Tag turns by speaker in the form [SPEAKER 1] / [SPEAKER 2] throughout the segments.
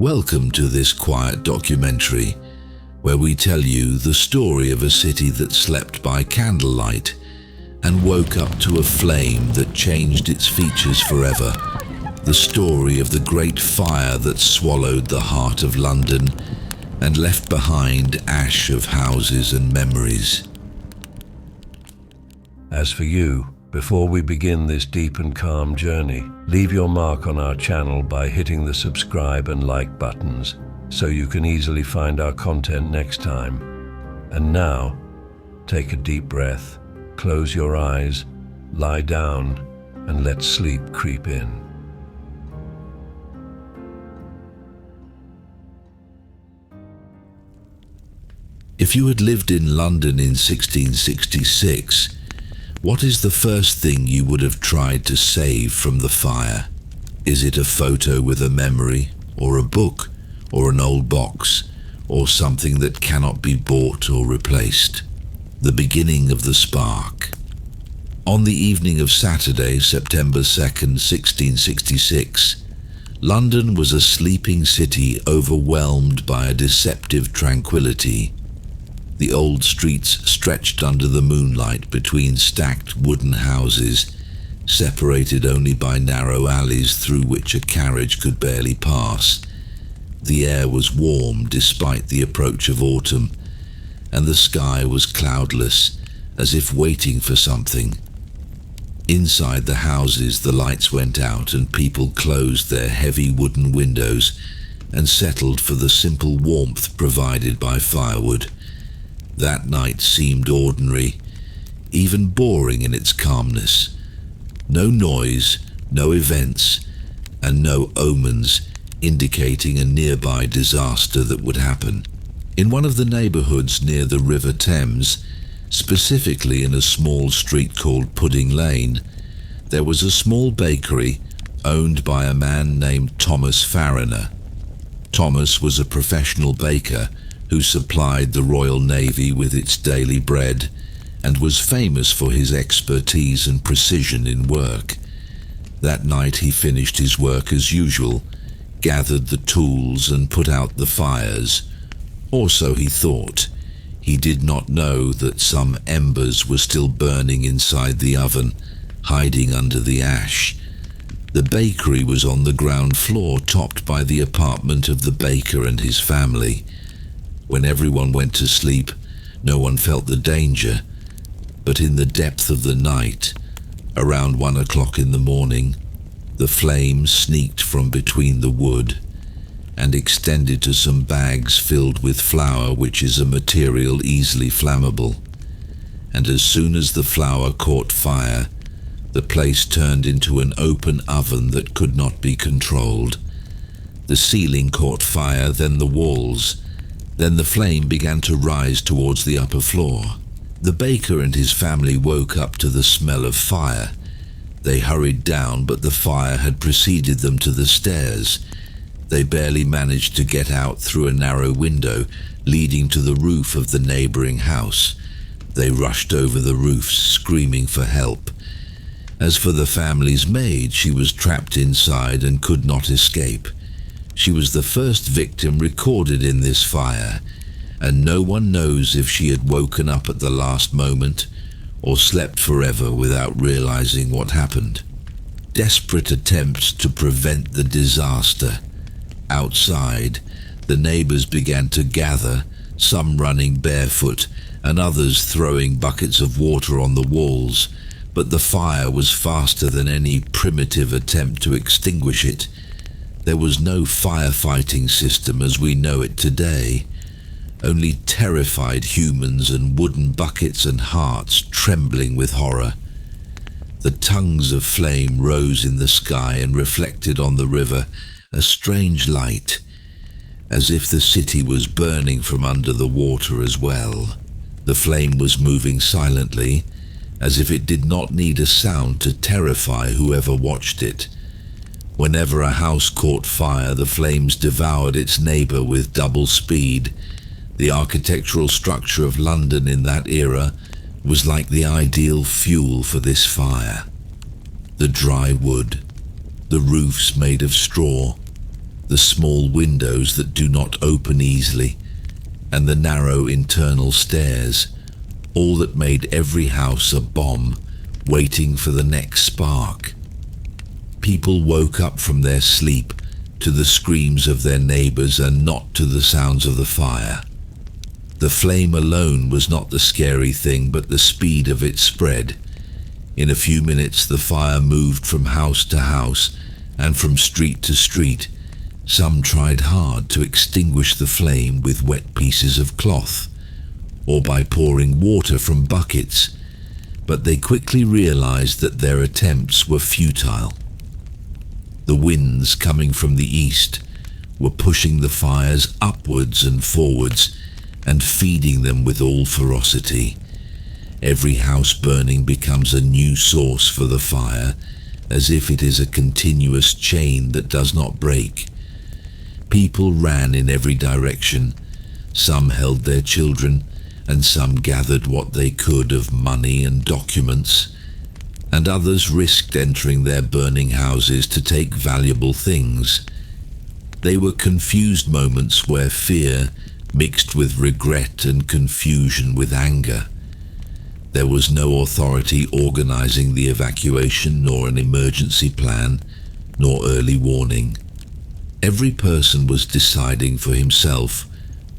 [SPEAKER 1] Welcome to this quiet documentary, where we tell you the story of a city that slept by candlelight and woke up to a flame that changed its features forever. The story of the great fire that swallowed the heart of London and left behind ash of houses and memories.
[SPEAKER 2] As for you, before we begin this deep and calm journey, leave your mark on our channel by hitting the subscribe and like buttons so you can easily find our content next time. And now, take a deep breath, close your eyes, lie down, and let sleep creep in.
[SPEAKER 1] If you had lived in London in 1666, what is the first thing you would have tried to save from the fire? Is it a photo with a memory, or a book, or an old box, or something that cannot be bought or replaced? The beginning of the spark. On the evening of Saturday, September 2nd, 1666, London was a sleeping city overwhelmed by a deceptive tranquility. The old streets stretched under the moonlight between stacked wooden houses, separated only by narrow alleys through which a carriage could barely pass. The air was warm despite the approach of autumn, and the sky was cloudless, as if waiting for something. Inside the houses, the lights went out and people closed their heavy wooden windows and settled for the simple warmth provided by firewood. That night seemed ordinary, even boring in its calmness. No noise, no events, and no omens indicating a nearby disaster that would happen. In one of the neighbourhoods near the River Thames, specifically in a small street called Pudding Lane, there was a small bakery owned by a man named Thomas Farriner. Thomas was a professional baker who supplied the Royal Navy with its daily bread and was famous for his expertise and precision in work. That night he finished his work as usual, gathered the tools and put out the fires. Or so he thought. He did not know that some embers were still burning inside the oven, hiding under the ash. The bakery was on the ground floor, topped by the apartment of the baker and his family. When everyone went to sleep, no one felt the danger, but in the depth of the night, around 1 o'clock in the morning, the flame sneaked from between the wood and extended to some bags filled with flour, which is a material easily flammable. And as soon as the flour caught fire, the place turned into an open oven that could not be controlled. The ceiling caught fire, then the walls. Then the flame began to rise towards the upper floor. The baker and his family woke up to the smell of fire. They hurried down, but the fire had preceded them to the stairs. They barely managed to get out through a narrow window leading to the roof of the neighboring house. They rushed over the roofs, screaming for help. As for the family's maid, she was trapped inside and could not escape. She was the first victim recorded in this fire, and no one knows if she had woken up at the last moment or slept forever without realizing what happened. Desperate attempts to prevent the disaster. Outside, the neighbors began to gather, some running barefoot and others throwing buckets of water on the walls, but the fire was faster than any primitive attempt to extinguish it. There was no firefighting system as we know it today, only terrified humans and wooden buckets and hearts trembling with horror. The tongues of flame rose in the sky and reflected on the river a strange light, as if the city was burning from under the water as well. The flame was moving silently, as if it did not need a sound to terrify whoever watched it. Whenever a house caught fire, the flames devoured its neighbour with double speed. The architectural structure of London in that era was like the ideal fuel for this fire. The dry wood, the roofs made of straw, the small windows that do not open easily, and the narrow internal stairs, all that made every house a bomb waiting for the next spark. People woke up from their sleep to the screams of their neighbors and not to the sounds of the fire. The flame alone was not the scary thing, but the speed of its spread. In a few minutes, the fire moved from house to house and from street to street. Some tried hard to extinguish the flame with wet pieces of cloth or by pouring water from buckets, but they quickly realized that their attempts were futile. The winds coming from the east were pushing the fires upwards and forwards and feeding them with all ferocity. Every house burning becomes a new source for the fire, as if it is a continuous chain that does not break. People ran in every direction. Some held their children, and some gathered what they could of money and documents, and others risked entering their burning houses to take valuable things. They were confused moments where fear mixed with regret and confusion with anger. There was no authority organizing the evacuation, nor an emergency plan, nor early warning. Every person was deciding for himself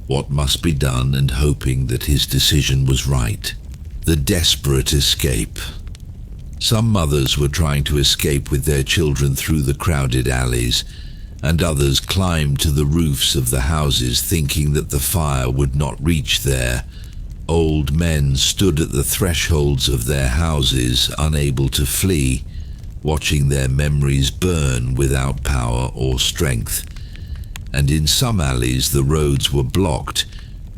[SPEAKER 1] what must be done and hoping that his decision was right. The desperate escape. Some mothers were trying to escape with their children through the crowded alleys, and others climbed to the roofs of the houses thinking that the fire would not reach there. Old men stood at the thresholds of their houses, unable to flee, watching their memories burn without power or strength. And in some alleys the roads were blocked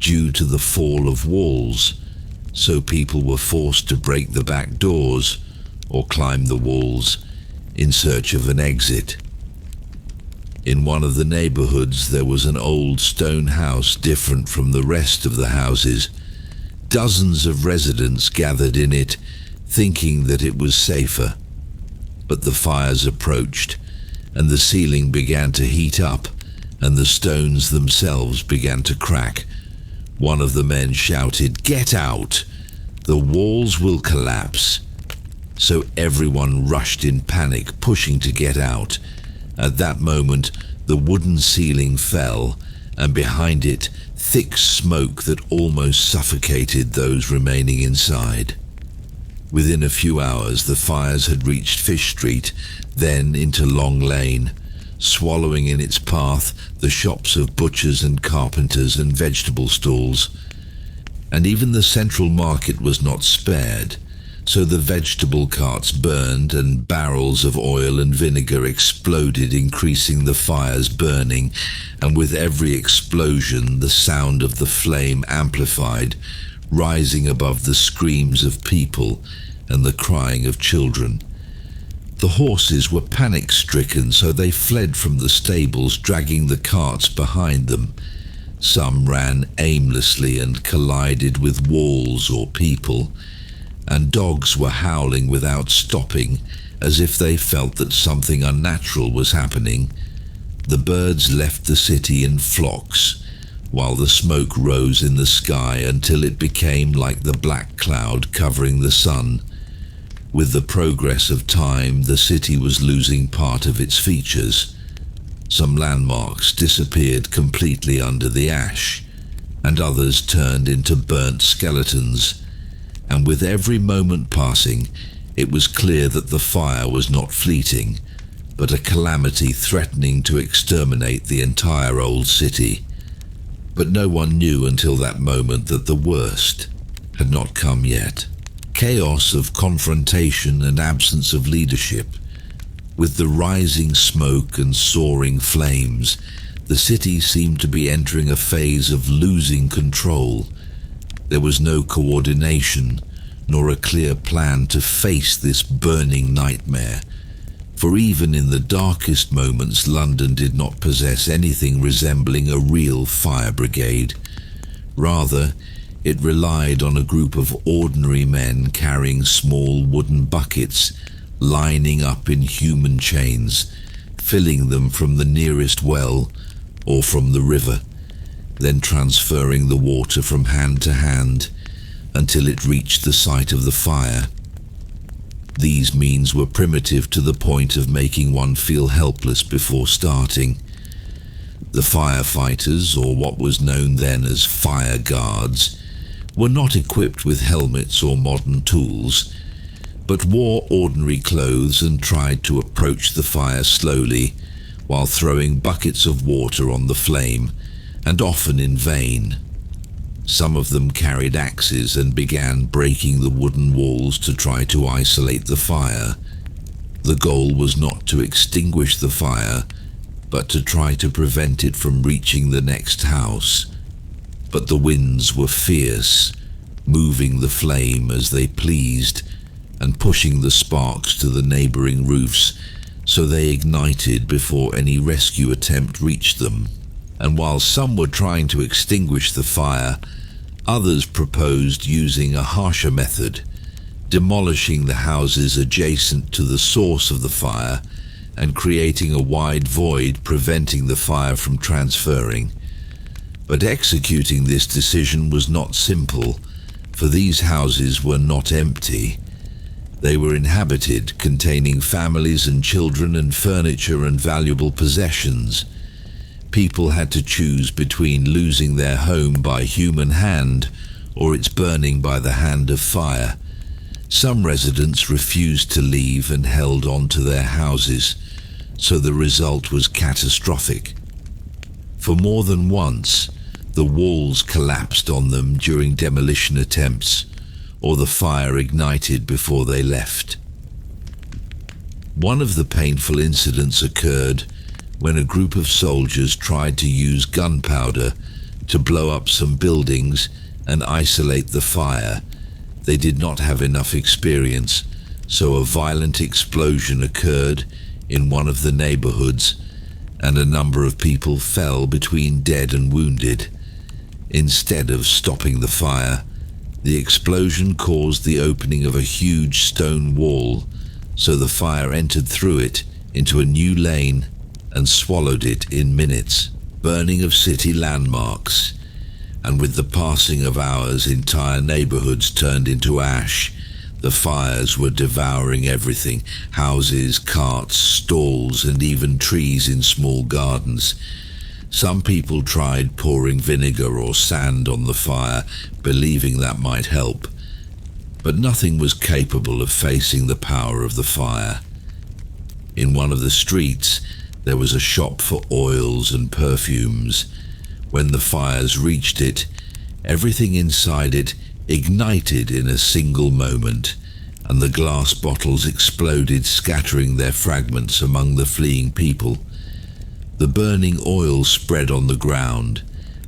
[SPEAKER 1] due to the fall of walls, so people were forced to break the back doors or climb the walls in search of an exit. In one of the neighborhoods there was an old stone house different from the rest of the houses. Dozens of residents gathered in it, thinking that it was safer. But the fires approached, and the ceiling began to heat up, and the stones themselves began to crack. One of the men shouted, "Get out! The walls will collapse." So everyone rushed in panic, pushing to get out. At that moment, the wooden ceiling fell, and behind it, thick smoke that almost suffocated those remaining inside. Within a few hours, the fires had reached Fish Street, then into Long Lane, swallowing in its path the shops of butchers and carpenters and vegetable stalls. And even the central market was not spared, so the vegetable carts burned and barrels of oil and vinegar exploded, increasing the fire's burning, and with every explosion the sound of the flame amplified, rising above the screams of people and the crying of children. The horses were panic-stricken, so they fled from the stables, dragging the carts behind them. Some ran aimlessly and collided with walls or people, and dogs were howling without stopping, as if they felt that something unnatural was happening. The birds left the city in flocks, while the smoke rose in the sky until it became like the black cloud covering the sun. With the progress of time, the city was losing part of its features. Some landmarks disappeared completely under the ash, and others turned into burnt skeletons. And with every moment passing, it was clear that the fire was not fleeting, but a calamity threatening to exterminate the entire old city. But no one knew until that moment that the worst had not come yet. Chaos of confrontation and absence of leadership. With the rising smoke and soaring flames, the city seemed to be entering a phase of losing control. There was no coordination, nor a clear plan to face this burning nightmare. For even in the darkest moments, London did not possess anything resembling a real fire brigade. Rather, it relied on a group of ordinary men carrying small wooden buckets, lining up in human chains, filling them from the nearest well or from the river, then transferring the water from hand to hand until it reached the site of the fire. These means were primitive to the point of making one feel helpless before starting. The firefighters, or what was known then as fire guards, were not equipped with helmets or modern tools, but wore ordinary clothes and tried to approach the fire slowly while throwing buckets of water on the flame, and often in vain. Some of them carried axes and began breaking the wooden walls to try to isolate the fire. The goal was not to extinguish the fire, but to try to prevent it from reaching the next house. But the winds were fierce, moving the flame as they pleased and pushing the sparks to the neighboring roofs, so they ignited before any rescue attempt reached them. And while some were trying to extinguish the fire, others proposed using a harsher method, demolishing the houses adjacent to the source of the fire and creating a wide void preventing the fire from transferring. But executing this decision was not simple, for these houses were not empty. They were inhabited, containing families and children and furniture and valuable possessions. People had to choose between losing their home by human hand or its burning by the hand of fire. Some residents refused to leave and held on to their houses, so the result was catastrophic. For more than once, the walls collapsed on them during demolition attempts, or the fire ignited before they left. One of the painful incidents occurred when a group of soldiers tried to use gunpowder to blow up some buildings and isolate the fire. They did not have enough experience, so a violent explosion occurred in one of the neighborhoods, and a number of people fell between dead and wounded. Instead of stopping the fire, the explosion caused the opening of a huge stone wall, so the fire entered through it into a new lane and swallowed it in minutes. Burning of city landmarks, and with the passing of hours, entire neighborhoods turned into ash. The fires were devouring everything: houses, carts, stalls, and even trees in small gardens. Some people tried pouring vinegar or sand on the fire, believing that might help, but nothing was capable of facing the power of the fire. In one of the streets, there was a shop for oils and perfumes. When the fires reached it, everything inside it ignited in a single moment, and the glass bottles exploded, scattering their fragments among the fleeing people. The burning oil spread on the ground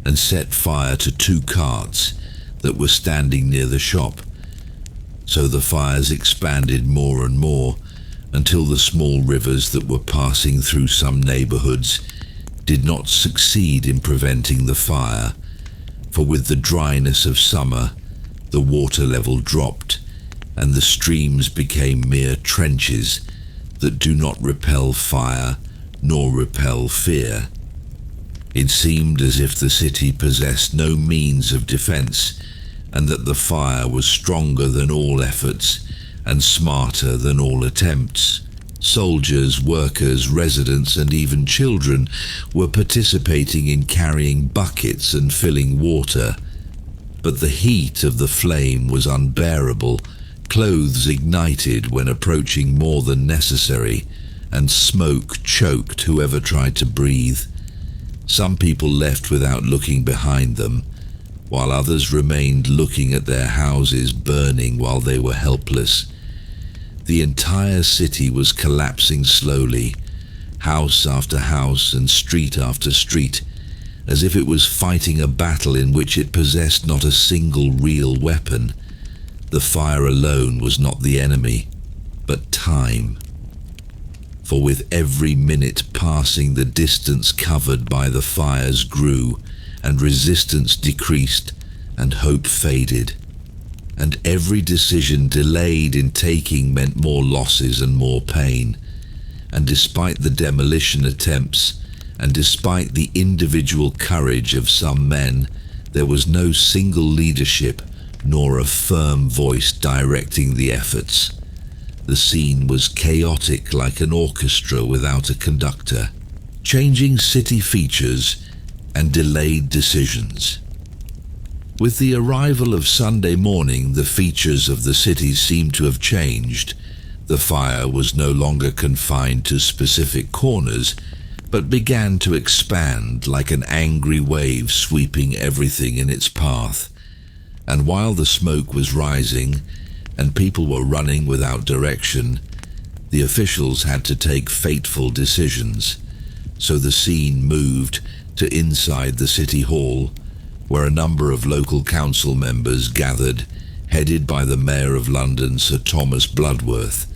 [SPEAKER 1] and set fire to 2 carts that were standing near the shop. So the fires expanded more and more, until the small rivers that were passing through some neighborhoods did not succeed in preventing the fire, for with the dryness of summer, the water level dropped, and the streams became mere trenches that do not repel fire nor repel fear. It seemed as if the city possessed no means of defense, and that the fire was stronger than all efforts and smarter than all attempts. Soldiers, workers, residents, and even children were participating in carrying buckets and filling water. But the heat of the flame was unbearable. Clothes ignited when approaching more than necessary, and smoke choked whoever tried to breathe. Some people left without looking behind them, while others remained looking at their houses burning while they were helpless. The entire city was collapsing slowly, house after house and street after street, as if it was fighting a battle in which it possessed not a single real weapon. The fire alone was not the enemy, but time. For with every minute passing, the distance covered by the fires grew, and resistance decreased, and hope faded. And every decision delayed in taking meant more losses and more pain. and despite the demolition attempts, and despite the individual courage of some men, there was no single leadership nor a firm voice directing the efforts. The scene was chaotic like an orchestra without a conductor, changing city features and delayed decisions. With the arrival of Sunday morning, the features of the city seemed to have changed. The fire was no longer confined to specific corners, but began to expand like an angry wave sweeping everything in its path. And while the smoke was rising and people were running without direction, the officials had to take fateful decisions. So the scene moved to inside the city hall, where a number of local council members gathered, headed by the Mayor of London, Sir Thomas Bloodworth,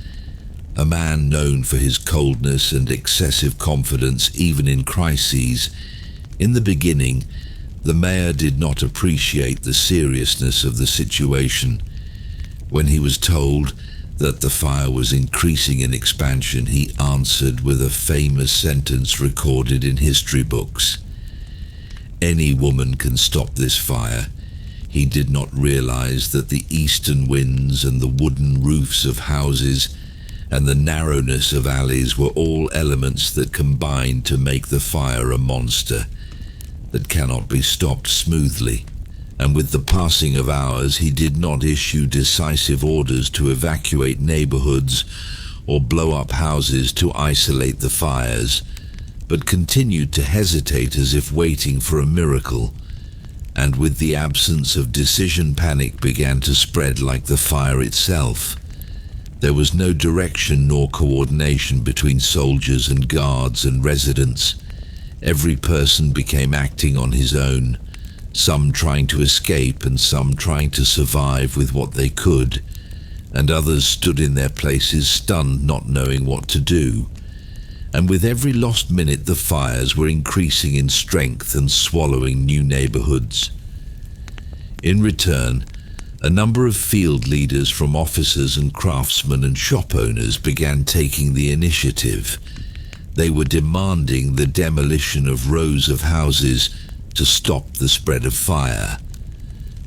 [SPEAKER 1] a man known for his coldness and excessive confidence even in crises. In the beginning, the mayor did not appreciate the seriousness of the situation. When he was told that the fire was increasing in expansion, he answered with a famous sentence recorded in history books: "Any woman can stop this fire." He did not realize that the eastern winds and the wooden roofs of houses and the narrowness of alleys were all elements that combined to make the fire a monster that cannot be stopped smoothly. And with the passing of hours, he did not issue decisive orders to evacuate neighborhoods or blow up houses to isolate the fires, but continued to hesitate as if waiting for a miracle. And with the absence of decision, panic began to spread like the fire itself. There was no direction nor coordination between soldiers and guards and residents. Every person became acting on his own, some trying to escape and some trying to survive with what they could, and others stood in their places stunned, not knowing what to do. And with every lost minute, the fires were increasing in strength and swallowing new neighborhoods. In return, a number of field leaders from officers and craftsmen and shop owners began taking the initiative. They were demanding the demolition of rows of houses to stop the spread of fire.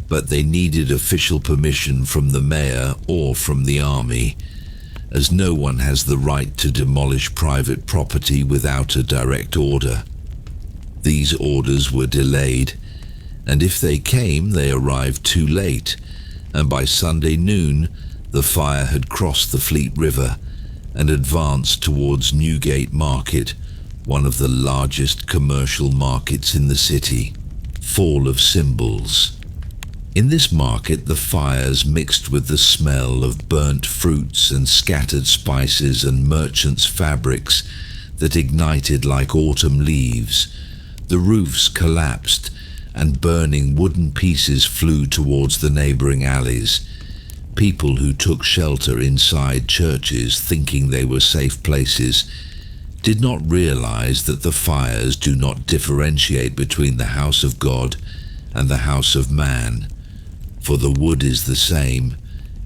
[SPEAKER 1] But they needed official permission from the mayor or from the army, as no one has the right to demolish private property without a direct order. These orders were delayed, and if they came, they arrived too late, and by Sunday noon, the fire had crossed the Fleet River and advanced towards Newgate Market, one of the largest commercial markets in the city. Fall of Symbols. In this market, the fires mixed with the smell of burnt fruits and scattered spices and merchants' fabrics that ignited like autumn leaves. The roofs collapsed, and burning wooden pieces flew towards the neighboring alleys. People who took shelter inside churches, thinking they were safe places, did not realize that the fires do not differentiate between the house of God and the house of man, for the wood is the same,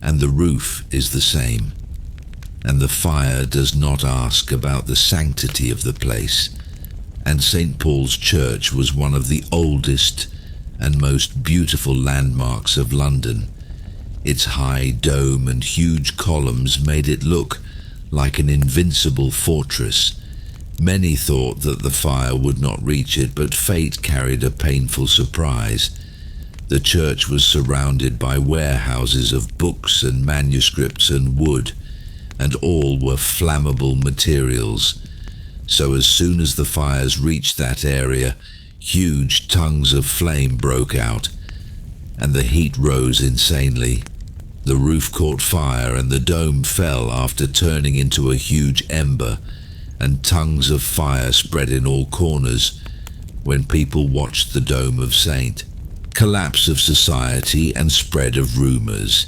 [SPEAKER 1] and the roof is the same, and the fire does not ask about the sanctity of the place. And St. Paul's Church was one of the oldest and most beautiful landmarks of London. Its high dome and huge columns made it look like an invincible fortress. Many thought that the fire would not reach it, but fate carried a painful surprise. The church was surrounded by warehouses of books and manuscripts and wood, and all were flammable materials. So as soon as the fires reached that area, huge tongues of flame broke out, and the heat rose insanely. The roof caught fire and the dome fell after turning into a huge ember, and tongues of fire spread in all corners when people watched the Dome of Saint. Collapse of society and spread of rumors.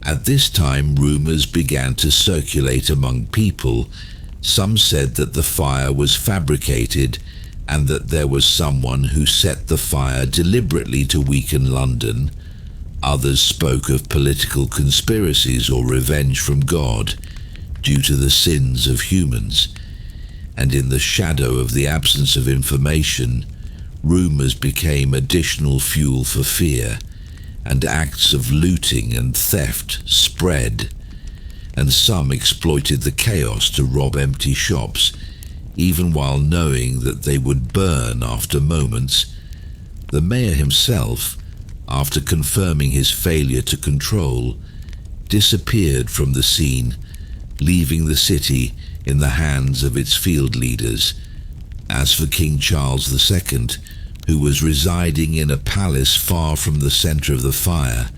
[SPEAKER 1] At this time, rumors began to circulate among people. Some said that the fire was fabricated and that there was someone who set the fire deliberately to weaken London. Others spoke of political conspiracies or revenge from God due to the sins of humans. and in the shadow of the absence of information, rumors became additional fuel for fear, and acts of looting and theft spread, and some exploited the chaos to rob empty shops, even while knowing that they would burn after moments. The mayor himself, after confirming his failure to control, disappeared from the scene, leaving the city in the hands of its field leaders. As for King Charles II, who was residing in a palace far from the center of the fire,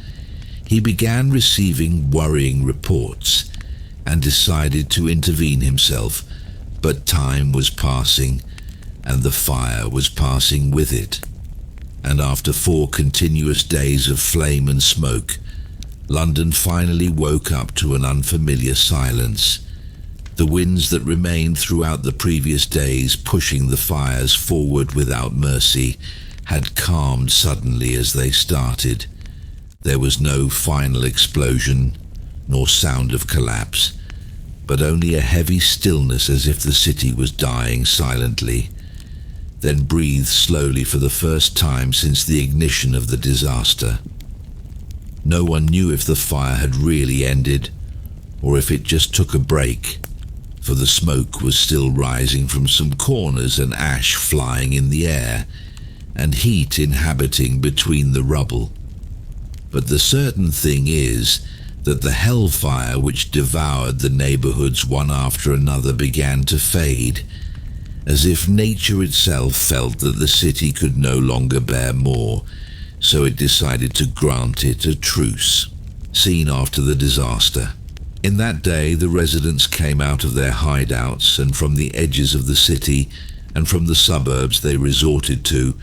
[SPEAKER 1] he began receiving worrying reports and decided to intervene himself, but time was passing and the fire was passing with it. And after 4 continuous days of flame and smoke, London finally woke up to an unfamiliar silence. The winds that remained throughout the previous days, pushing the fires forward without mercy, had calmed suddenly as they started. There was no final explosion, nor sound of collapse, but only a heavy stillness as if the city was dying silently, then breathed slowly for the first time since the ignition of the disaster. No one knew if the fire had really ended, or if it just took a break, for the smoke was still rising from some corners and ash flying in the air, and heat inhabiting between the rubble. But the certain thing is that the hellfire which devoured the neighborhoods one after another began to fade, as if nature itself felt that the city could no longer bear more, so it decided to grant it a truce. Seen after the disaster. In that day, the residents came out of their hideouts, and from the edges of the city and from the suburbs they resorted to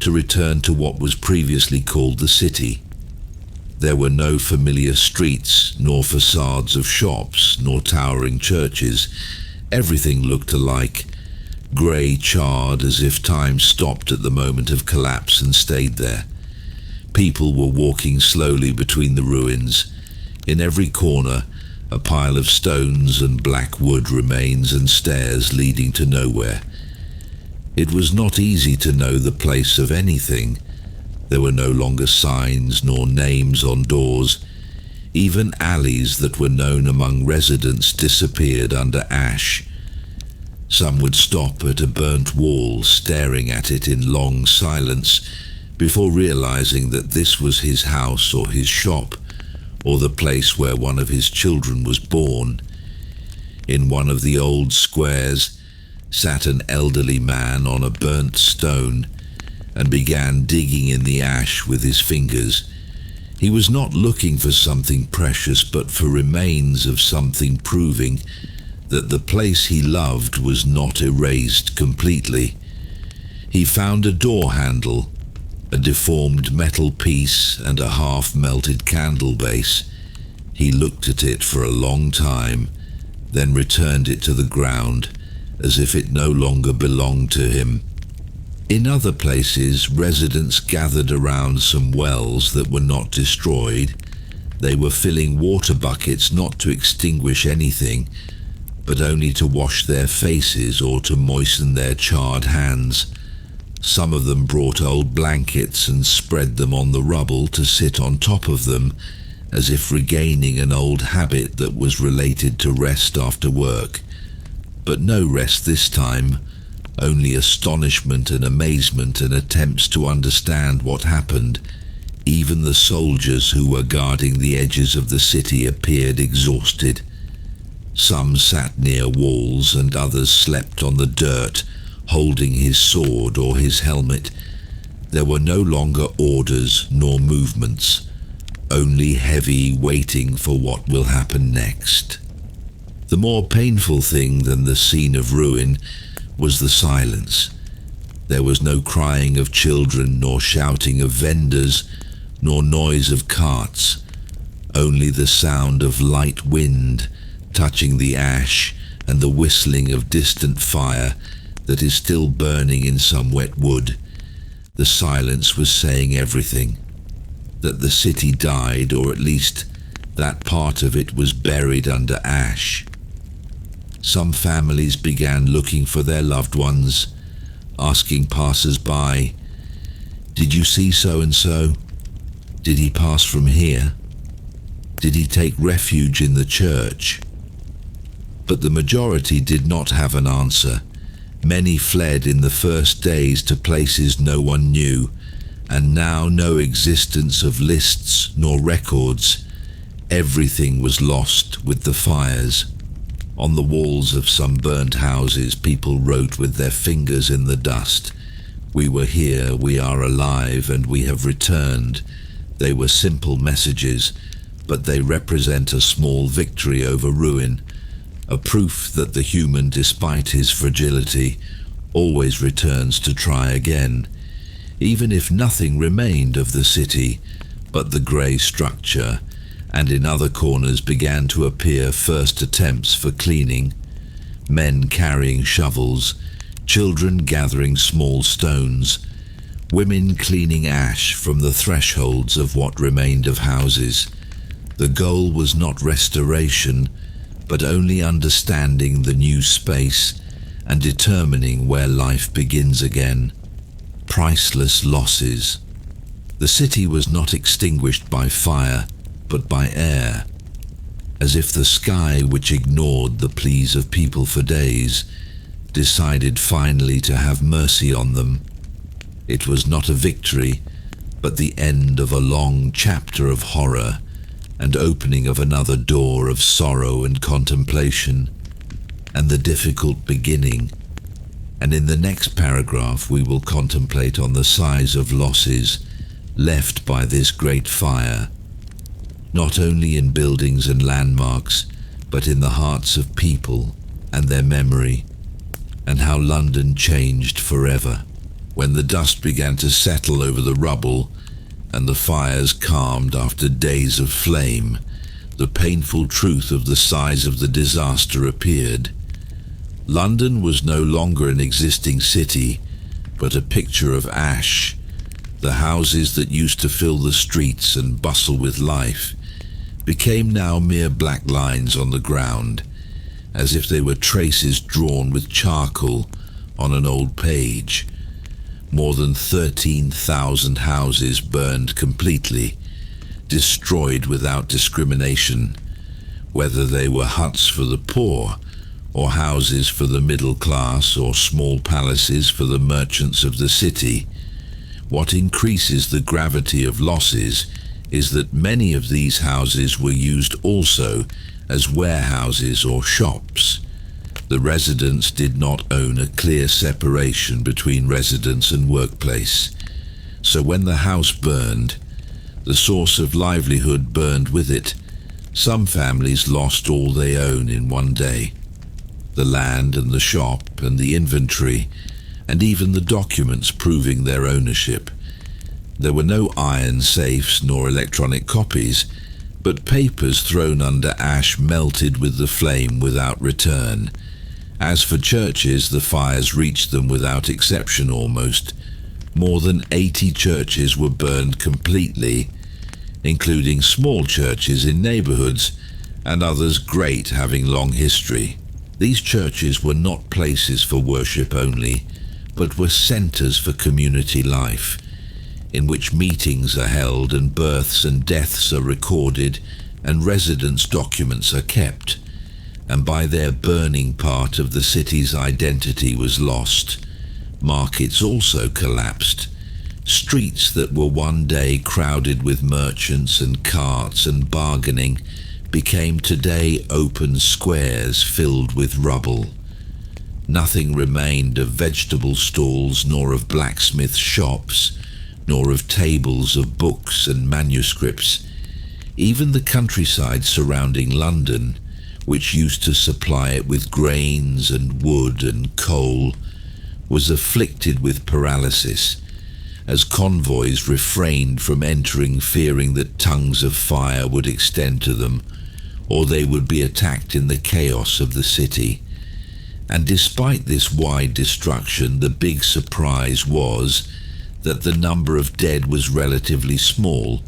[SPEAKER 1] return to what was previously called the city. There were no familiar streets, nor facades of shops, nor towering churches. Everything looked alike, grey charred as if time stopped at the moment of collapse and stayed there. People were walking slowly between the ruins. In every corner, a pile of stones and black wood remains and stairs leading to nowhere. It was not easy to know the place of anything. There were no longer signs nor names on doors. Even alleys that were known among residents disappeared under ash. Some would stop at a burnt wall, staring at it in long silence, before realizing that this was his house or his shop, or the place where one of his children was born. In one of the old squares sat an elderly man on a burnt stone and began digging in the ash with his fingers. He was not looking for something precious, but for remains of something, proving that the place he loved was not erased completely. He found a door handle, a deformed metal piece, and a half-melted candle base. He looked at it for a long time, then returned it to the ground, as if it no longer belonged to him. In other places, residents gathered around some wells that were not destroyed. They were filling water buckets not to extinguish anything, but only to wash their faces or to moisten their charred hands. Some of them brought old blankets and spread them on the rubble to sit on top of them, as if regaining an old habit that was related to rest after work. But no rest this time, only astonishment and amazement and attempts to understand what happened. Even the soldiers who were guarding the edges of the city appeared exhausted. Some sat near walls and others slept on the dirt, holding his sword or his helmet. There were no longer orders nor movements, only heavy waiting for what will happen next. The more painful thing than the scene of ruin was the silence. There was no crying of children, nor shouting of vendors, nor noise of carts, only the sound of light wind touching the ash and the whistling of distant fire that is still burning in some wet wood. The silence was saying everything, that the city died, or at least that part of it was buried under ash. Some families began looking for their loved ones, asking passers-by, "Did you see so-and-so? Did he pass from here? Did he take refuge in the church?" But the majority did not have an answer. Many fled in the first days to places no one knew, and now no existence of lists nor records. Everything was lost with the fires. On the walls of some burnt houses, people wrote with their fingers in the dust, "We were here, we are alive, and we have returned." They were simple messages, but they represent a small victory over ruin, a proof that the human, despite his fragility, always returns to try again, even if nothing remained of the city but the grey structure, and in other corners began to appear first attempts for cleaning, men carrying shovels, children gathering small stones, women cleaning ash from the thresholds of what remained of houses. The goal was not restoration, but only understanding the new space and determining where life begins again. Priceless losses. The city was not extinguished by fire, but by air, as if the sky, which ignored the pleas of people for days, decided finally to have mercy on them. It was not a victory, but the end of a long chapter of horror and opening of another door of sorrow and contemplation, and the difficult beginning. And in the next paragraph we will contemplate on the size of losses left by this great fire, not only in buildings and landmarks, but in the hearts of people and their memory, and how London changed forever. When the dust began to settle over the rubble and the fires calmed after days of flame, the painful truth of the size of the disaster appeared. London was no longer an existing city, but a picture of ash. The houses that used to fill the streets and bustle with life became now mere black lines on the ground, as if they were traces drawn with charcoal on an old page. More than 13,000 houses burned completely, destroyed without discrimination, whether they were huts for the poor, or houses for the middle class, or small palaces for the merchants of the city. What increases the gravity of losses is that many of these houses were used also as warehouses or shops. The residents did not own a clear separation between residence and workplace, so when the house burned, the source of livelihood burned with it. Some families lost all they own in one day: the land and the shop and the inventory, and even the documents proving their ownership. There were no iron safes nor electronic copies, but papers thrown under ash melted with the flame without return. As for churches, the fires reached them without exception almost. More than 80 churches were burned completely, including small churches in neighborhoods and others great, having long history. These churches were not places for worship only, but were centers for community life, in which meetings are held and births and deaths are recorded and residence documents are kept. And by their burning, part of the city's identity was lost. Markets also collapsed. Streets that were one day crowded with merchants and carts and bargaining became today open squares filled with rubble. Nothing remained of vegetable stalls, nor of blacksmith shops, nor of tables of books and manuscripts. Even the countryside surrounding London, which used to supply it with grains and wood and coal, was afflicted with paralysis, as convoys refrained from entering, fearing that tongues of fire would extend to them, or they would be attacked in the chaos of the city. And despite this wide destruction, the big surprise was that the number of dead was relatively small.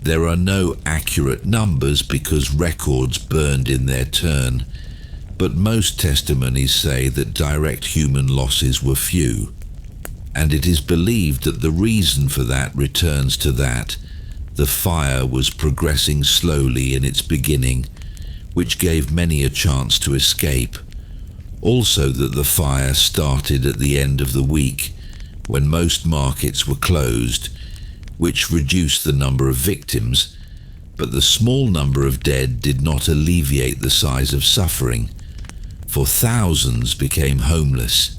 [SPEAKER 1] There are no accurate numbers because records burned in their turn, but most testimonies say that direct human losses were few, and it is believed that the reason for that returns to that the fire was progressing slowly in its beginning, which gave many a chance to escape. Also that the fire started at the end of the week, when most markets were closed, which reduced the number of victims, but the small number of dead did not alleviate the size of suffering, for thousands became homeless.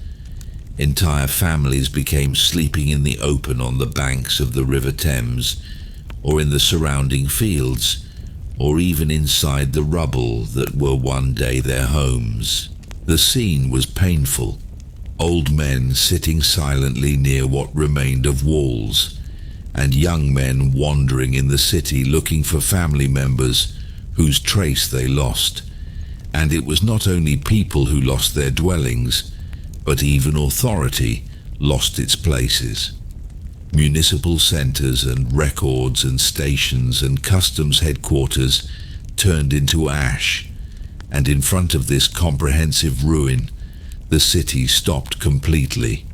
[SPEAKER 1] Entire families became sleeping in the open on the banks of the River Thames, or in the surrounding fields, or even inside the rubble that were one day their homes. The scene was painful. Old men sitting silently near what remained of walls, and young men wandering in the city looking for family members whose trace they lost. And it was not only people who lost their dwellings, but even authority lost its places. Municipal centres and records and stations and customs headquarters turned into ash, and in front of this comprehensive ruin, the city stopped completely.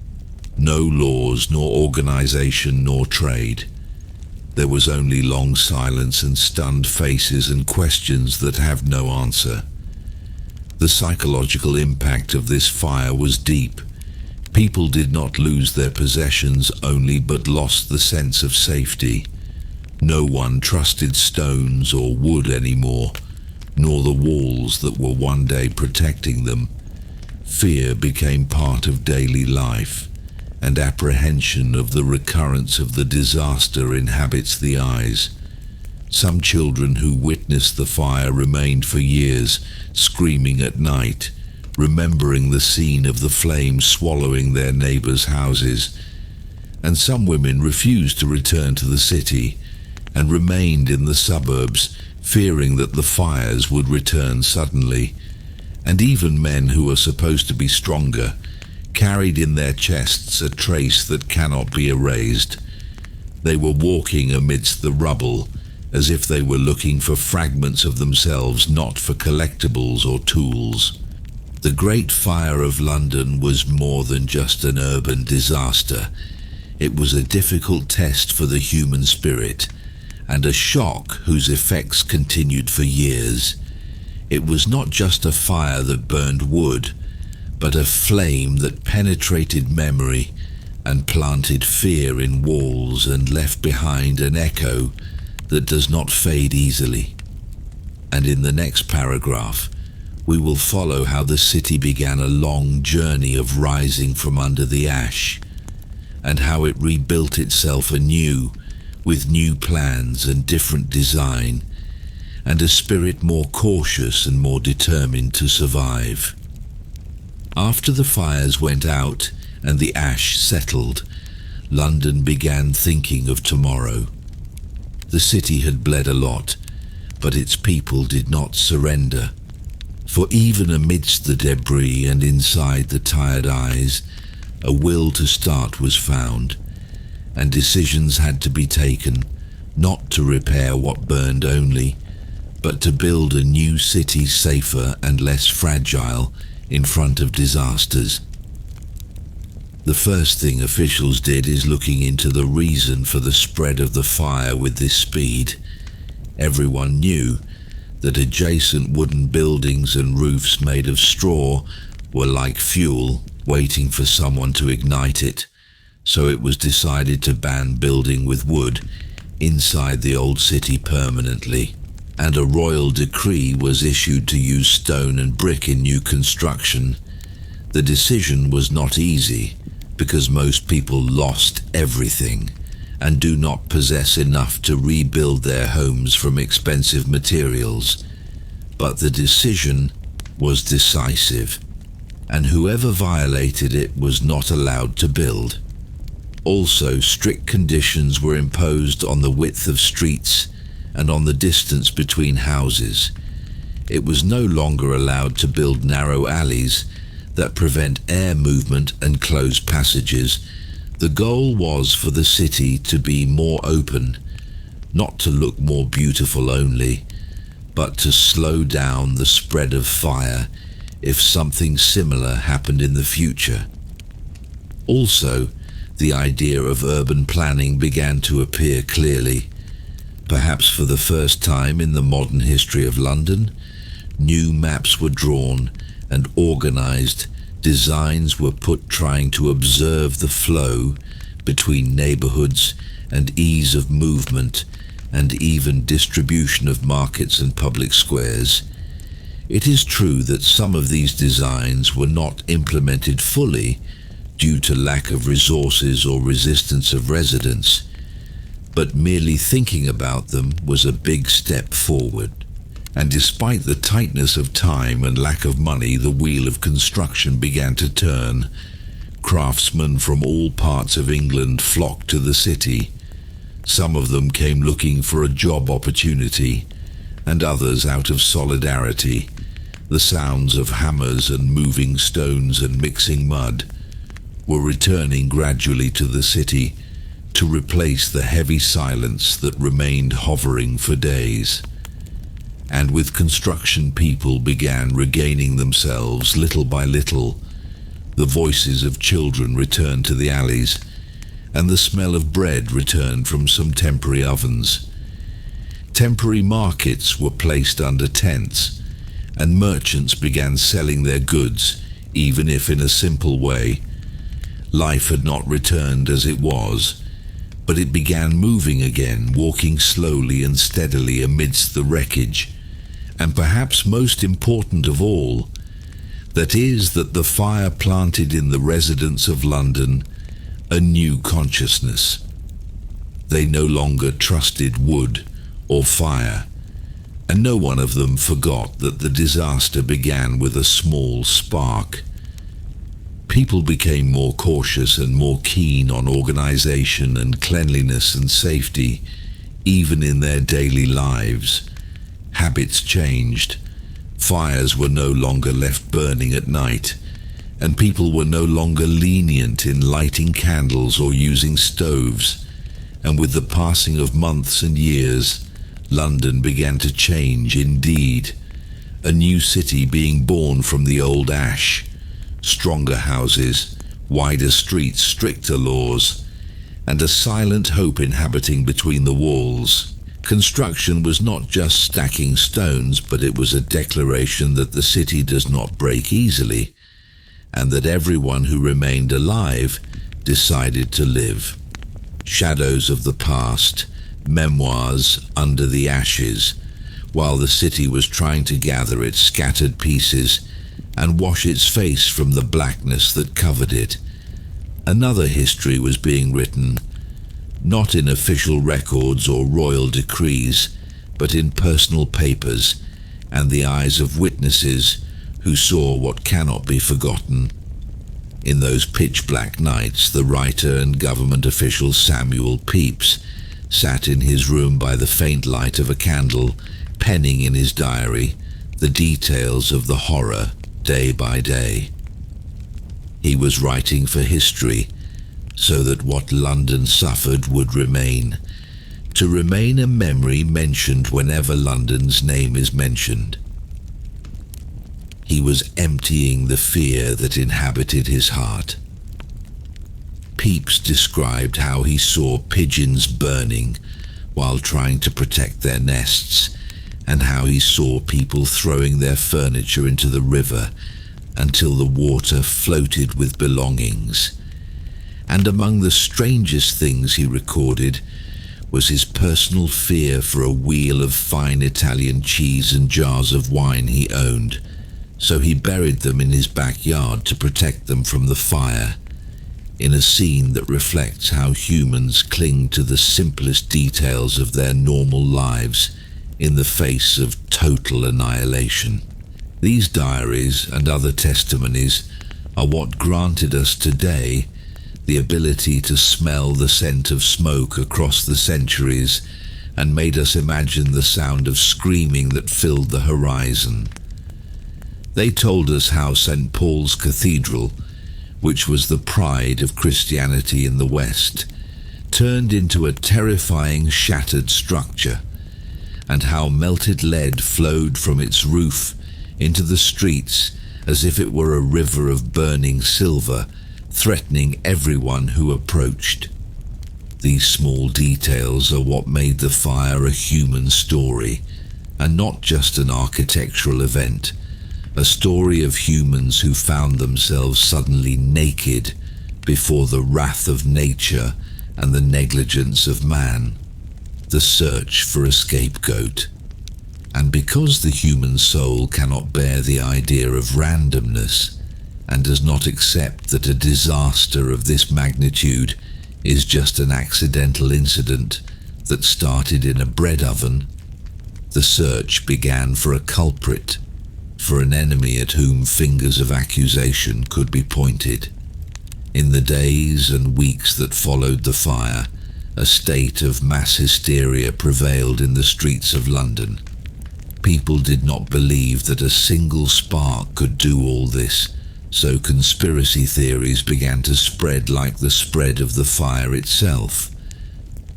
[SPEAKER 1] No laws, nor organisation, nor trade. There was only long silence and stunned faces and questions that have no answer. The psychological impact of this fire was deep. People did not lose their possessions only, but lost the sense of safety. No one trusted stones or wood anymore, nor the walls that were one day protecting them. Fear became part of daily life, and apprehension of the recurrence of the disaster inhabits the eyes. Some children who witnessed the fire remained for years, screaming at night, remembering the scene of the flames swallowing their neighbors' houses. And some women refused to return to the city and remained in the suburbs, fearing that the fires would return suddenly. And even men who are supposed to be stronger carried in their chests a trace that cannot be erased. They were walking amidst the rubble, as if they were looking for fragments of themselves, not for collectibles or tools. The Great Fire of London was more than just an urban disaster. It was a difficult test for the human spirit, and a shock whose effects continued for years. It was not just a fire that burned wood, but a flame that penetrated memory and planted fear in walls and left behind an echo that does not fade easily. And in the next paragraph, we will follow how the city began a long journey of rising from under the ash, and how it rebuilt itself anew with new plans and different design, and a spirit more cautious and more determined to survive. After the fires went out and the ash settled, London began thinking of tomorrow. The city had bled a lot, but its people did not surrender. For even amidst the debris and inside the tired eyes, a will to start was found, and decisions had to be taken, not to repair what burned only, but to build a new city safer and less fragile in front of disasters. The first thing officials did is looking into the reason for the spread of the fire with this speed. Everyone knew that adjacent wooden buildings and roofs made of straw were like fuel, waiting for someone to ignite it, so it was decided to ban building with wood inside the old city permanently, and a royal decree was issued to use stone and brick in new construction. The decision was not easy, because most people lost everything and do not possess enough to rebuild their homes from expensive materials. But the decision was decisive, and whoever violated it was not allowed to build. Also, strict conditions were imposed on the width of streets and on the distance between houses. It was no longer allowed to build narrow alleys that prevent air movement and close passages. The goal was for the city to be more open, not to look more beautiful only, but to slow down the spread of fire, if something similar happened in the future. Also, the idea of urban planning began to appear clearly. Perhaps for the first time in the modern history of London, new maps were drawn and organized. Designs were put trying to observe the flow between neighborhoods and ease of movement and even distribution of markets and public squares. It is true that some of these designs were not implemented fully due to lack of resources or resistance of residents, but merely thinking about them was a big step forward. And despite the tightness of time and lack of money, the wheel of construction began to turn. Craftsmen from all parts of England flocked to the city. Some of them came looking for a job opportunity, and others out of solidarity. The sounds of hammers and moving stones and mixing mud were returning gradually to the city to replace the heavy silence that remained hovering for days. And with construction, people began regaining themselves little by little. The voices of children returned to the alleys, and the smell of bread returned from some temporary ovens. Temporary markets were placed under tents, and merchants began selling their goods, even if in a simple way. Life had not returned as it was, but it began moving again, walking slowly and steadily amidst the wreckage. And perhaps most important of all, that is that the fire planted in the residents of London a new consciousness. They no longer trusted wood or fire, and no one of them forgot that the disaster began with a small spark. People became more cautious and more keen on organization and cleanliness and safety, even in their daily lives. Habits changed. Fires were no longer left burning at night, and people were no longer lenient in lighting candles or using stoves. And with the passing of months and years, London began to change indeed. A new city being born from the old ash. Stronger houses, wider streets, stricter laws, and a silent hope inhabiting between the walls. Construction was not just stacking stones, but it was a declaration that the city does not break easily, and that everyone who remained alive decided to live. Shadows of the past, memoirs under the ashes, while the city was trying to gather its scattered pieces and wash its face from the blackness that covered it. Another history was being written, not in official records or royal decrees, but in personal papers and the eyes of witnesses who saw what cannot be forgotten. In those pitch-black nights, the writer and government official Samuel Pepys sat in his room by the faint light of a candle, penning in his diary the details of the horror day by day. He was writing for history, so that what London suffered would remain, to remain a memory mentioned whenever London's name is mentioned. He was emptying the fear that inhabited his heart. Pepys described how he saw pigeons burning while trying to protect their nests, and how he saw people throwing their furniture into the river until the water floated with belongings. And among the strangest things he recorded was his personal fear for a wheel of fine Italian cheese and jars of wine he owned, so he buried them in his backyard to protect them from the fire, in a scene that reflects how humans cling to the simplest details of their normal lives in the face of total annihilation. These diaries and other testimonies are what granted us today the ability to smell the scent of smoke across the centuries and made us imagine the sound of screaming that filled the horizon. They told us how St. Paul's Cathedral, which was the pride of Christianity in the West, turned into a terrifying shattered structure, and how melted lead flowed from its roof into the streets as if it were a river of burning silver, threatening everyone who approached. These small details are what made the fire a human story, and not just an architectural event, a story of humans who found themselves suddenly naked before the wrath of nature and the negligence of man, the search for a scapegoat. And because the human soul cannot bear the idea of randomness and does not accept that a disaster of this magnitude is just an accidental incident that started in a bread oven, the search began for a culprit, for an enemy at whom fingers of accusation could be pointed. In the days and weeks that followed the fire, a state of mass hysteria prevailed in the streets of London. People did not believe that a single spark could do all this, so conspiracy theories began to spread like the spread of the fire itself.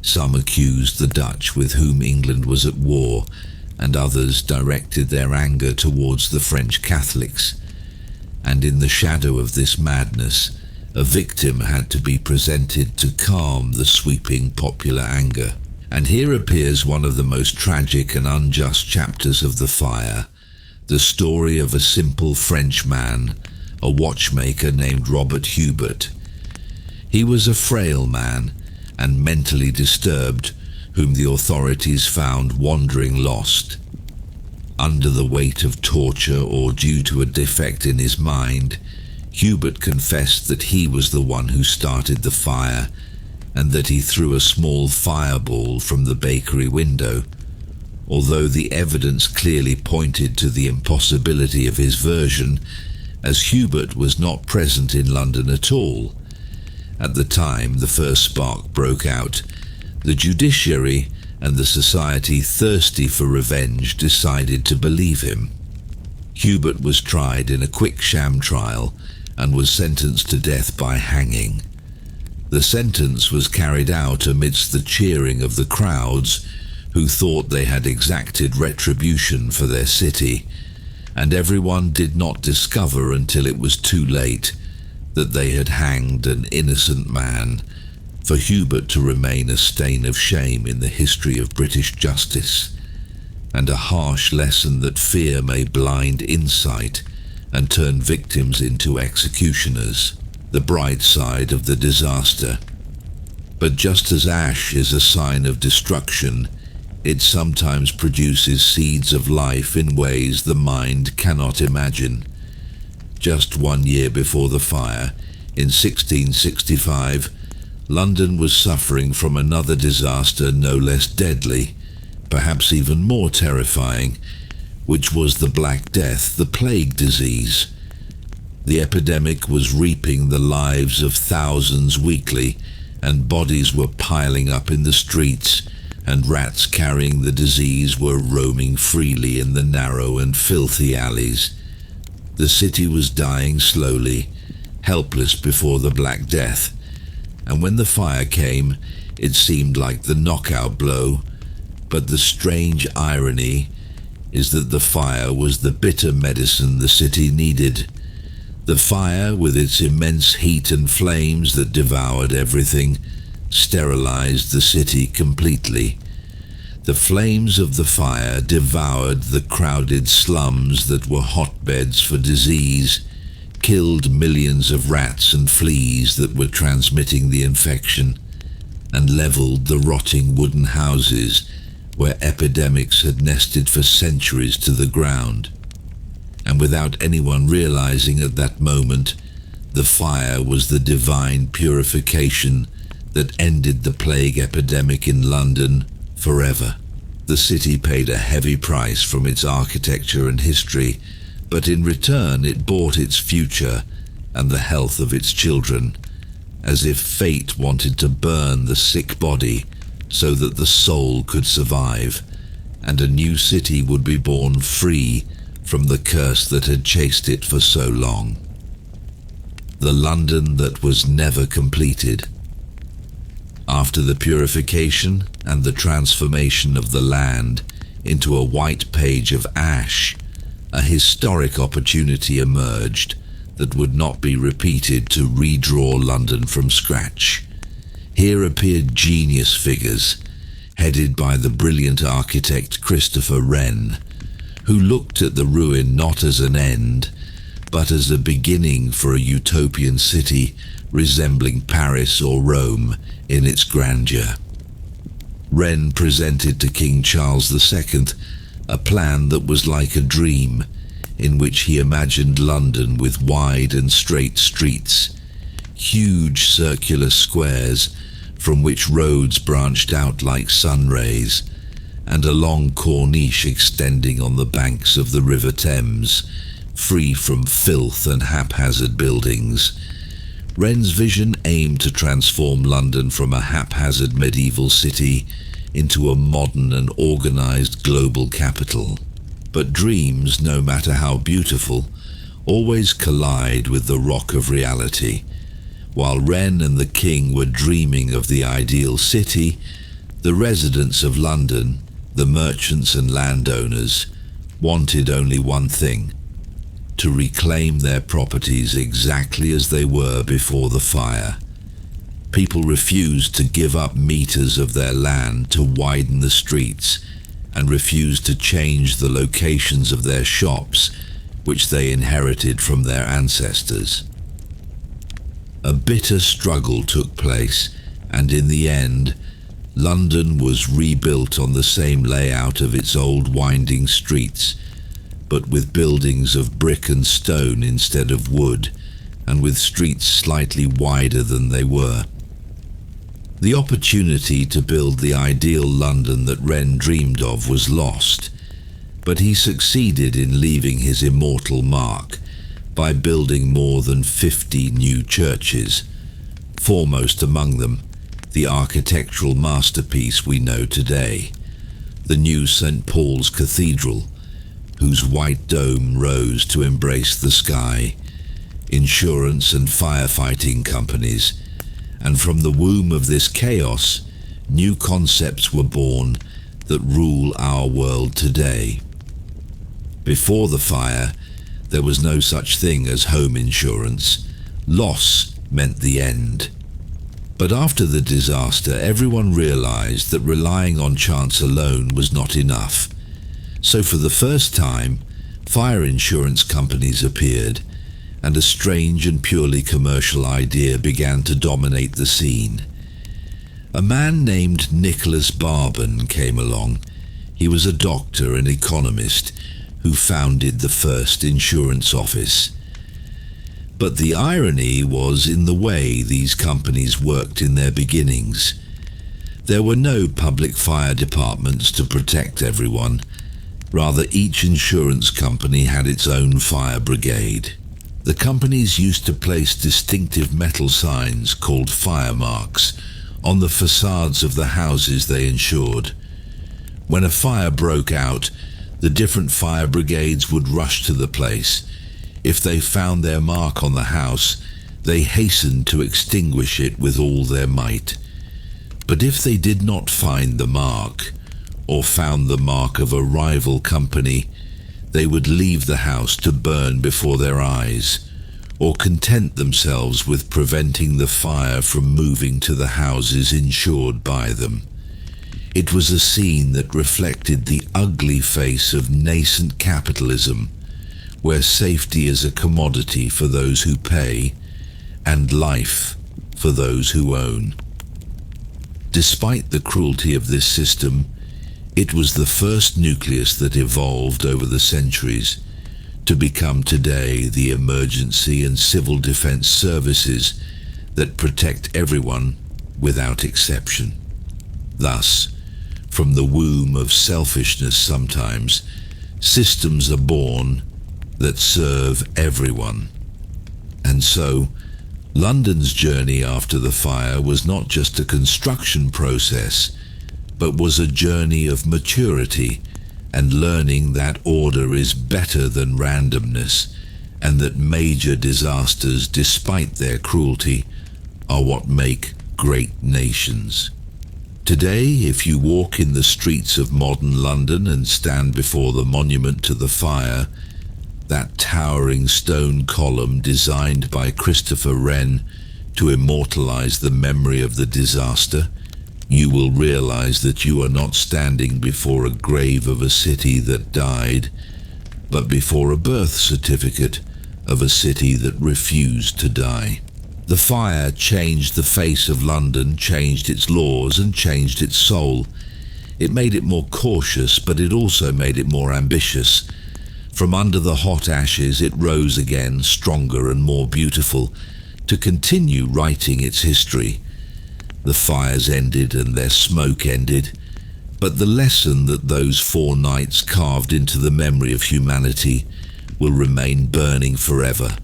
[SPEAKER 1] Some accused the Dutch with whom England was at war, and others directed their anger towards the French Catholics. And in the shadow of this madness, a victim had to be presented to calm the sweeping popular anger. And here appears one of the most tragic and unjust chapters of the fire, the story of a simple French man, a watchmaker named Robert Hubert. He was a frail man and mentally disturbed, whom the authorities found wandering lost. Under the weight of torture or due to a defect in his mind, Hubert confessed that he was the one who started the fire and that he threw a small fireball from the bakery window, although the evidence clearly pointed to the impossibility of his version, as Hubert was not present in London at all. At the time the first spark broke out, the judiciary and the society thirsty for revenge decided to believe him. Hubert was tried in a quick sham trial and was sentenced to death by hanging. The sentence was carried out amidst the cheering of the crowds who thought they had exacted retribution for their city, and everyone did not discover until it was too late that they had hanged an innocent man, for Hubert to remain a stain of shame in the history of British justice, and a harsh lesson that fear may blind insight and turn victims into executioners, the bright side of the disaster. But just as ash is a sign of destruction, it sometimes produces seeds of life in ways the mind cannot imagine. Just 1 year before the fire, in 1665, London was suffering from another disaster no less deadly, perhaps even more terrifying, which was the Black Death, the plague disease. The epidemic was reaping the lives of thousands weekly, and bodies were piling up in the streets, and rats carrying the disease were roaming freely in the narrow and filthy alleys. The city was dying slowly, helpless before the Black Death, and when the fire came, it seemed like the knockout blow. But the strange irony is that the fire was the bitter medicine the city needed. The fire, with its immense heat and flames that devoured everything, sterilized the city completely. The flames of the fire devoured the crowded slums that were hotbeds for disease, killed millions of rats and fleas that were transmitting the infection, and leveled the rotting wooden houses where epidemics had nested for centuries to the ground. And without anyone realizing at that moment, the fire was the divine purification that ended the plague epidemic in London forever. The city paid a heavy price from its architecture and history, but in return it bought its future and the health of its children, as if fate wanted to burn the sick body so that the soul could survive, and a new city would be born free from the curse that had chased it for so long. The London that was never completed. After the purification and the transformation of the land into a white page of ash, a historic opportunity emerged that would not be repeated to redraw London from scratch. Here appeared genius figures, headed by the brilliant architect Christopher Wren, who looked at the ruin not as an end, but as a beginning for a utopian city resembling Paris or Rome in its grandeur. Wren presented to King Charles II a plan that was like a dream, in which he imagined London with wide and straight streets, huge circular squares from which roads branched out like sun rays, and a long corniche extending on the banks of the River Thames, free from filth and haphazard buildings. Wren's vision aimed to transform London from a haphazard medieval city into a modern and organized global capital. But dreams, no matter how beautiful, always collide with the rock of reality. While Wren and the king were dreaming of the ideal city, the residents of London, the merchants and landowners, wanted only one thing: to reclaim their properties exactly as they were before the fire. People refused to give up meters of their land to widen the streets, and refused to change the locations of their shops, which they inherited from their ancestors. A bitter struggle took place, and in the end, London was rebuilt on the same layout of its old winding streets, but with buildings of brick and stone instead of wood, and with streets slightly wider than they were. The opportunity to build the ideal London that Wren dreamed of was lost, but he succeeded in leaving his immortal mark by building more than 50 new churches, foremost among them the architectural masterpiece we know today, the new St. Paul's Cathedral, whose white dome rose to embrace the sky, insurance and firefighting companies, and from the womb of this chaos, new concepts were born that rule our world today. Before the fire, there was no such thing as home insurance. Loss meant the end. But after the disaster, everyone realized that relying on chance alone was not enough. So for the first time, fire insurance companies appeared, and a strange and purely commercial idea began to dominate the scene. A man named Nicholas Barban came along. He was a doctor and economist who founded the first insurance office. But the irony was in the way these companies worked in their beginnings. There were no public fire departments to protect everyone. Rather, each insurance company had its own fire brigade. The companies used to place distinctive metal signs called fire marks on the facades of the houses they insured. When a fire broke out, the different fire brigades would rush to the place. If they found their mark on the house, they hastened to extinguish it with all their might. But if they did not find the mark, or found the mark of a rival company, they would leave the house to burn before their eyes, or content themselves with preventing the fire from moving to the houses insured by them. It was a scene that reflected the ugly face of nascent capitalism, where safety is a commodity for those who pay, and life for those who own. Despite the cruelty of this system, it was the first nucleus that evolved over the centuries to become today the emergency and civil defense services that protect everyone without exception. Thus, from the womb of selfishness sometimes, systems are born that serve everyone. And so, London's journey after the fire was not just a construction process, but was a journey of maturity and learning that order is better than randomness, and that major disasters, despite their cruelty, are what make great nations. Today, if you walk in the streets of modern London and stand before the monument to the fire, that towering stone column designed by Christopher Wren to immortalize the memory of the disaster, you will realize that you are not standing before a grave of a city that died, but before a birth certificate of a city that refused to die. The fire changed the face of London, changed its laws, and changed its soul. It made it more cautious, but it also made it more ambitious. From under the hot ashes, it rose again, stronger and more beautiful, to continue writing its history. The fires ended and their smoke ended, but the lesson that those 4 nights carved into the memory of humanity will remain burning forever,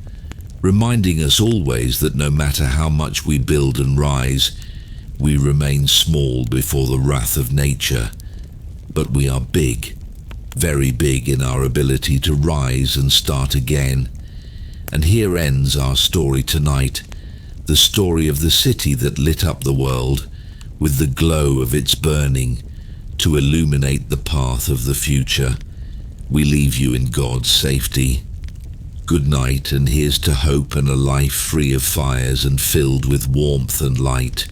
[SPEAKER 1] reminding us always that no matter how much we build and rise, we remain small before the wrath of nature. But we are big, very big in our ability to rise and start again. And here ends our story tonight, the story of the city that lit up the world with the glow of its burning to illuminate the path of the future. We leave you in God's safety. Good night, and here's to hope and a life free of fires and filled with warmth and light.